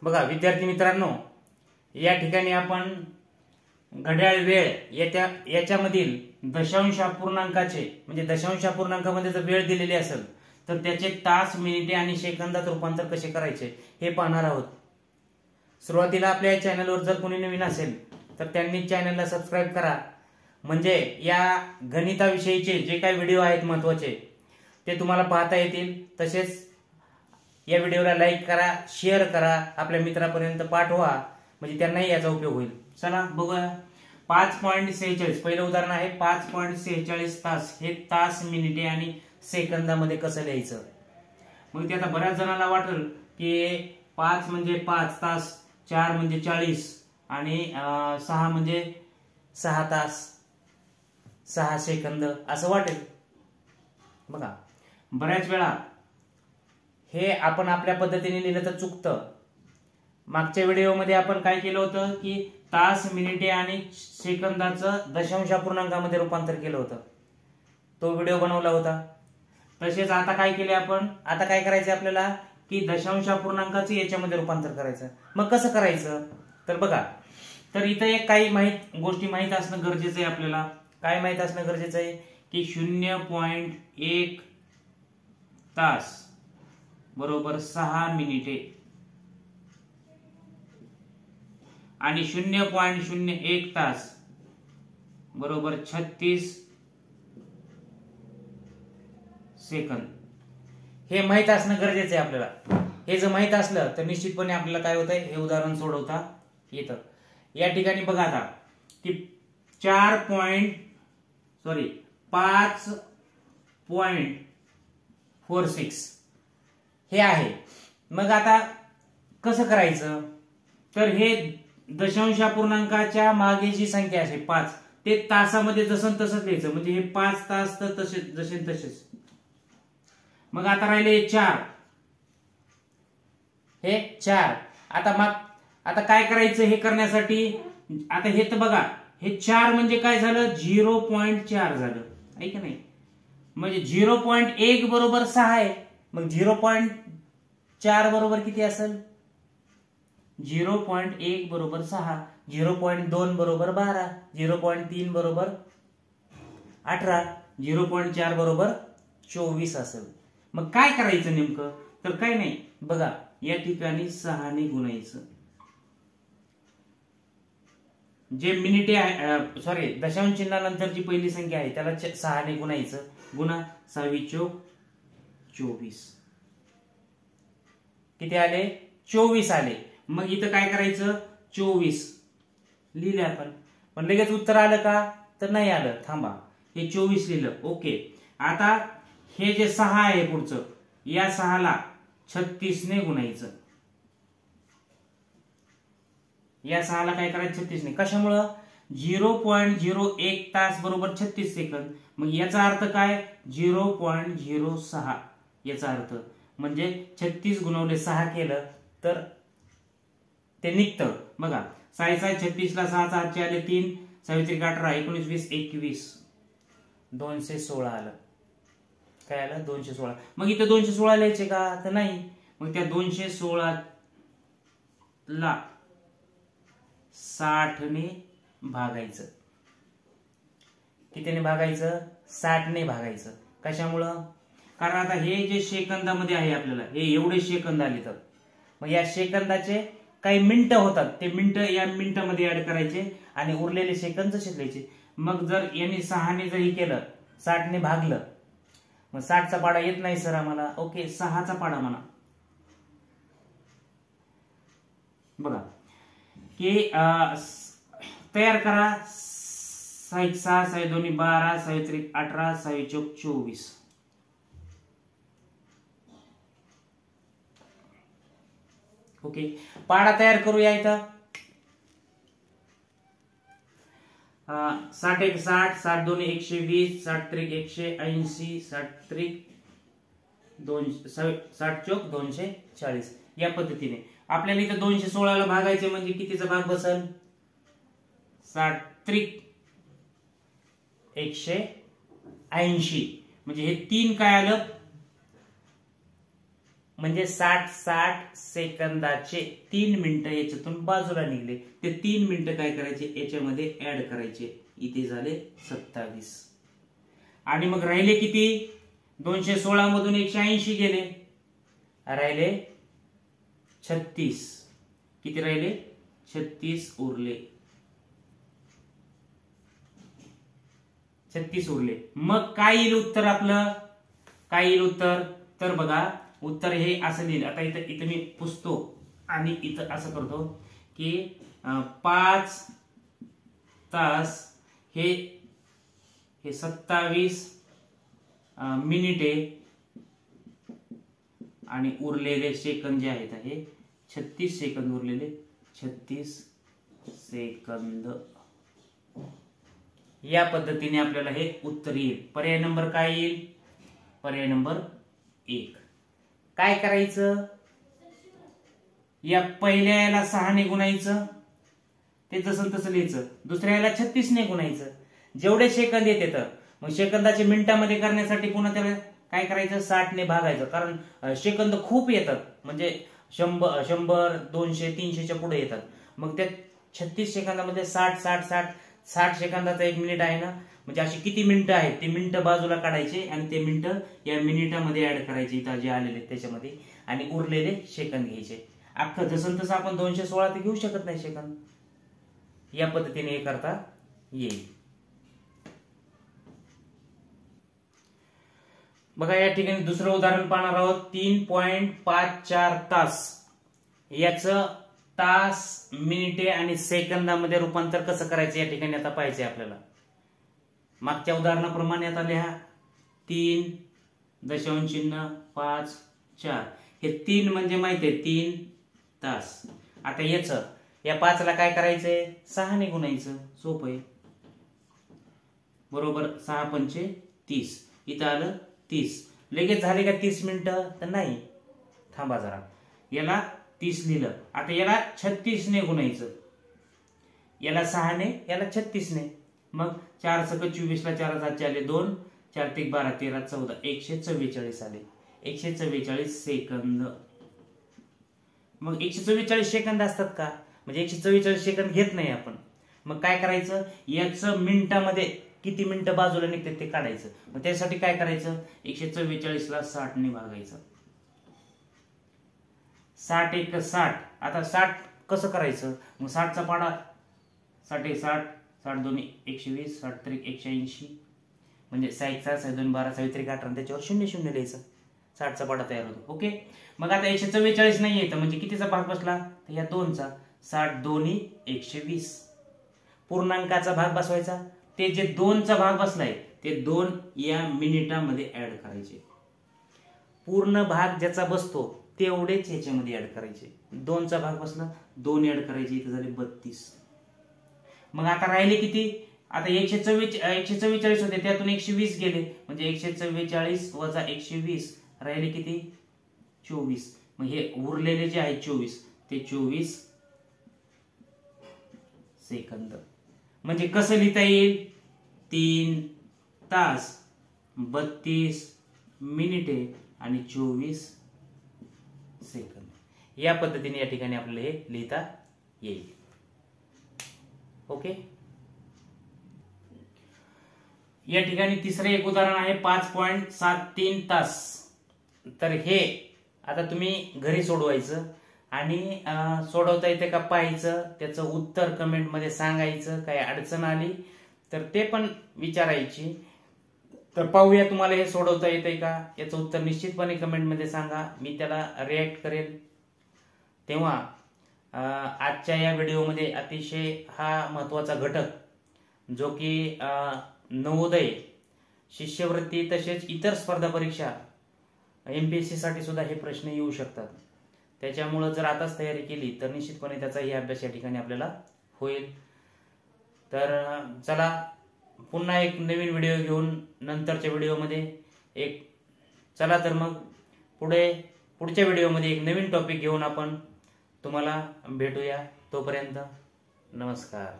बघा विद्यार्थी मित्रांनो, या ठिकाणी आपण घड्याळ वेळ याच्यामधील दशांश अपूर्णांकाचे म्हणजे दशांश अपूर्णांकामध्ये जर वेळ दिलेली असेल तर त्याचे तास, मिनिटे आणि सेकंदात रूपांतर कसे करायचे हे पाहणार आहोत. सुरुवातीला आपल्या या चॅनलवर जर कोणी नवीन असेल तर त्यांनी चॅनलला सबस्क्राईब करा, म्हणजे या गणिताविषयीचे जे काही व्हिडिओ आहेत महत्त्वाचे ते तुम्हाला पाहता येतील. तसेच या व्हिडिओला लाईक करा, शेअर करा, आपल्या मित्रांपर्यंत पाठवा, म्हणजे त्यांनाही याचा उपयोग होईल. चला बघूया. 5.46 पहिलं उदाहरण आहे. 5.46 तास हे तास, मिनिटे आणि सेकंदामध्ये कसं लिहायचं. मग ते आता बऱ्याच जणांना वाटेल की 5 म्हणजे 5 तास, 4 म्हणजे 40 आणि 6 म्हणजे 6 तास 6 सेकंद असं वाटेल. बघा बऱ्याच वेळा हे आपण आपल्या पद्धतीने लिहिलं तर चुकतं. मागच्या व्हिडिओमध्ये आपण काय केलं होतं की तास, मिनिटे आणि सेकंदाचं दशांश अपूर्णांकामध्ये रूपांतर केलं होतं, तो व्हिडिओ बनवला होता. तसेच आता काय केले आपण, आता काय करायचं आपल्याला की दशांश अपूर्णांकाचं याच्यामध्ये रूपांतर करायचं. मग कसं करायचं तर बघा, तर इथं एक काही गोष्टी माहीत असणं गरजेचं आहे. आपल्याला काय माहीत असणं गरजेचं आहे की 0.1 तास बरोबर 6 मिनिटे आणि 0.01 तास बरोबर 36 सेकंद हे माहित असणं गरजेचं आहे आपल्याला. हे जर माहित असलं तर निश्चितपणे आपल्याला काय होतंय हे उदाहरण सोडवता येतं. या ठिकाणी बघा आता की 5.46 हे आहे. मग आता कसं करायचं तर हे दशांश अपूर्णांकाच्या मागे जी संख्या असेल 5 ते तासामध्ये जसं तसंच लिहायचं, म्हणजे हे 5 तास तर तसेच जसे तसेच. मग आता राहिले 4, हे 4. आता काय करायचं हे करण्यासाठी, आता हे तर बघा हे 4 म्हणजे काय झालं 0.4 झालं आहे की नाही. म्हणजे 0.1 बरोबर 6 आहे. मग 0.4 बरोबर किती असेल 0.1 बरोबर 6, 0.2 बरोबर 12, 0.3 बरोबर 18, 0.4 बरोबर 24 असेल. मग काय करायचं नेमकं तर काय नाही, बघा या ठिकाणी 6 ने गुणायचं. जे मिनिटे आहे सॉरी दशांश चिन्हानंतरची पहिली संख्या आहे त्याला 6 ने गुणायचं. गुणा 6 चोक 24 किती आले 24 आले. मग इथं काय करायचं 24 लिहिले आपण, पण लगेच उत्तर आलं का तर नाही आलं. थांबा, हे 24 लिहिलं ओके. आता हे जे 6 आहे पुढचं, या 6 ला 36 ने गुणायचं. या 6 ला काय करायचं 36 ने. कशामुळं 0.01 तास बरोबर 36 सेकंद. मग याचा अर्थ काय 0.06 याचा अर्थ म्हणजे 36 गुणवले 6 केलं तर ते निघतं. बघा 6 36 ला 6 हातचे आले 3, 6 18 19 20 21 216 आलं. काय आलं 216. मग इथं 216 लिहायचे का तर नाही. मग त्या 216 ला 60 ने भागायचं. कितीने भागायचं 60 ने भागायचं. कशामुळं, कारण आता हे जे सेकंदामध्ये आहे आपल्याला हे एवढे सेकंद आले तर मग या सेकंदाचे काही मिनिटं होतात, ते मिनिटं या मिनिटामध्ये ऍड करायचे आणि उरलेले सेकंद तसेच लिहायचे. मग जर यांनी 6 ने जरी केलं 60 ने भागलं, मग 60 चा पाडा येत नाही सर आम्हाला, ओके 6 चा पाडा म्हणा. बघा की तयार करा. 6 6 6 2 12 6 3 18 6 चौक 24. ओके पाडा तयार करूया. इथं 60 1 60, 60 2 120, 60 3 180, 60 3 60 चौक 240 या पद्धतीने. आपल्याला इथं 216 ला भागायचे म्हणजे कितीचा भाग बसेल 60 3 180. म्हणजे हे 3 काय आलं म्हणजे 60 सेकंदाचे 3 मिनिटं याच्यातून बाजूला निघले. ते 3 मिनिटं काय करायचे याच्यामध्ये ऍड करायचे. इथे झाले 27. आणि मग राहिले किती? 216 मधून 180 गेले, राहिले 36. किती राहिले? 36 उरले. 36 उरले. मग काय येईल उत्तर आपलं? काय येईल उत्तर? तर बघा उत्तर हे असं लिहिलं. आता इथं मी पुसतो आणि इथं असं करतो की 5 तास हे 27 मिनिटे आणि उरलेले सेकंद जे आहेत हे 36 सेकंद उरलेले. 36 सेकंद. या पद्धतीने आपल्याला हे उत्तर येईल. पर्याय नंबर काय येईल? पर्याय नंबर 1. काय करायचं? या पहिल्या याला 6 ने गुणायचं, ते जसं तसं लिहायचं. दुसऱ्या याला 36 ने गुणायचं. जेवढे सेकंद येते मग सेकंदाचे मिनिटांमध्ये करण्यासाठी पुन्हा त्याला काय करायचं? 60 ने भागायचं. कारण सेकंद खूप येतात, म्हणजे 100, 200, 300च्या पुढे येतात. मग त्या 36 सेकंदामध्ये 60 सेकंदाचा 1 मिनिट आहे ना, म्हणजे अशी किती मिनिटं आहेत ते मिनिटं बाजूला काढायचे आणि ते मिनिटं या मिनिटामध्ये ऍड करायचे इथं जे आलेले त्याच्यामध्ये, आणि उरलेले सेकंद घ्यायचे. अख्खं जसं तसं आपण 216 ते घेऊ शकत नाही सेकंद. या पद्धतीने हे करता येईल. बघा या ठिकाणी दुसरं उदाहरण पाहणार आहोत. 3.54 तास. याचं तास, मिनिटे आणि सेकंदामध्ये रूपांतर कसं करायचं या ठिकाणी आता पाहायचंय आपल्याला. मागच्या उदाहरणाप्रमाणे आता लिहा 3.54. हे 3 म्हणजे माहिती आहे 3 तास. आता या 5 ला काय करायचंय? 6 ने गुणायचं. सोपं आहे. बरोबर. 6 पंचे 30. इथं आलं 30. लगेच झाले का 30 मिनिटं? तर नाही, थांबा जरा. याला 30 लिहिलं. आता याला 36 ने गुणायचं. याला 6 ने, याला 36 ने. मग 4 × 24 ला 4 7 आले 2, 4 × 12 13 14 144 आले. 144 सेकंद. मग 144 सेकंद असतात का? म्हणजे 144 सेकंद घेत नाही आपण. मग काय करायचं? याचं मिनिटामध्ये किती मिनिटं बाजूला निघतात ते काढायचं. मग त्यासाठी काय करायचं? 144 ला 60 ने भागायचं. 60 × 60. आता 60 कसं करायचं? मग 60 चा पाडा 60 × 60, 60 2 120, 60 3 180, म्हणजे 6 4 6 2 12 6 3 18, त्याच्यावर 0 0 लिहायचं. 60 चा पाडा तयार होतो. ओके. मग आता 144 नाही येतं, म्हणजे कितीचा भाग बसला? तर या 2चा. 60 2 120. पूर्णांकाचा भाग बसवायचा. ते जे 2चा भाग बसलाय ते 2 या मिनिटामध्ये ऍड करायचे. पूर्ण भाग ज्याचा बसतो तेवढेच याच्यामध्ये ऍड करायचे. 2चा भाग बसला 2 ऍड करायचे. इथे झाले 32. मग आता राहिले किती? आता 144 होते, त्यातून 120 गेले, म्हणजे 144 वजा 120 राहिले किती? 24. मग हे उरलेले जे आहे 24 ते 24 सेकंद. म्हणजे कसं लिहिता येईल? 3 तास 32 मिनिटे आणि 24 सेकंद. या पद्धतीने या ठिकाणी आपल्याला हे लिहिता येईल. ओके. या ठिकाणी तिसरे एक उदाहरण आहे 5.73 तास. तर हे आता तुम्ही घरी सोडवायचं आणि सोडवता येते का पाहायचं. त्याचं उत्तर कमेंट मध्ये सांगायचं. काही अडचण आली तर ते पण विचारायची. तर पाहूया तुम्हाला हे सोडवता येते का. याचं उत्तर निश्चितपणे कमेंट मध्ये सांगा. मी त्याला रिॲक्ट करेल. तेव्हा आजच्या या व्हिडिओमध्ये अतिशय हा महत्वाचा घटक जो की नवोदय, शिष्यवृत्ती तसेच इतर स्पर्धा परीक्षा MPSC साठी सुद्धा हे प्रश्न येऊ शकतात. त्याच्यामुळे जर आताच तयारी केली तर निश्चितपणे त्याचाही अभ्यास या ठिकाणी आपल्याला होईल. तर चला पुन्हा एक नवीन व्हिडिओ घेऊन नंतरच्या व्हिडिओमध्ये चला तर मग पुढच्या व्हिडिओमध्ये एक नवीन टॉपिक घेऊन आपण तुम्हाला भेटूया. तोपर्यंत नमस्कार.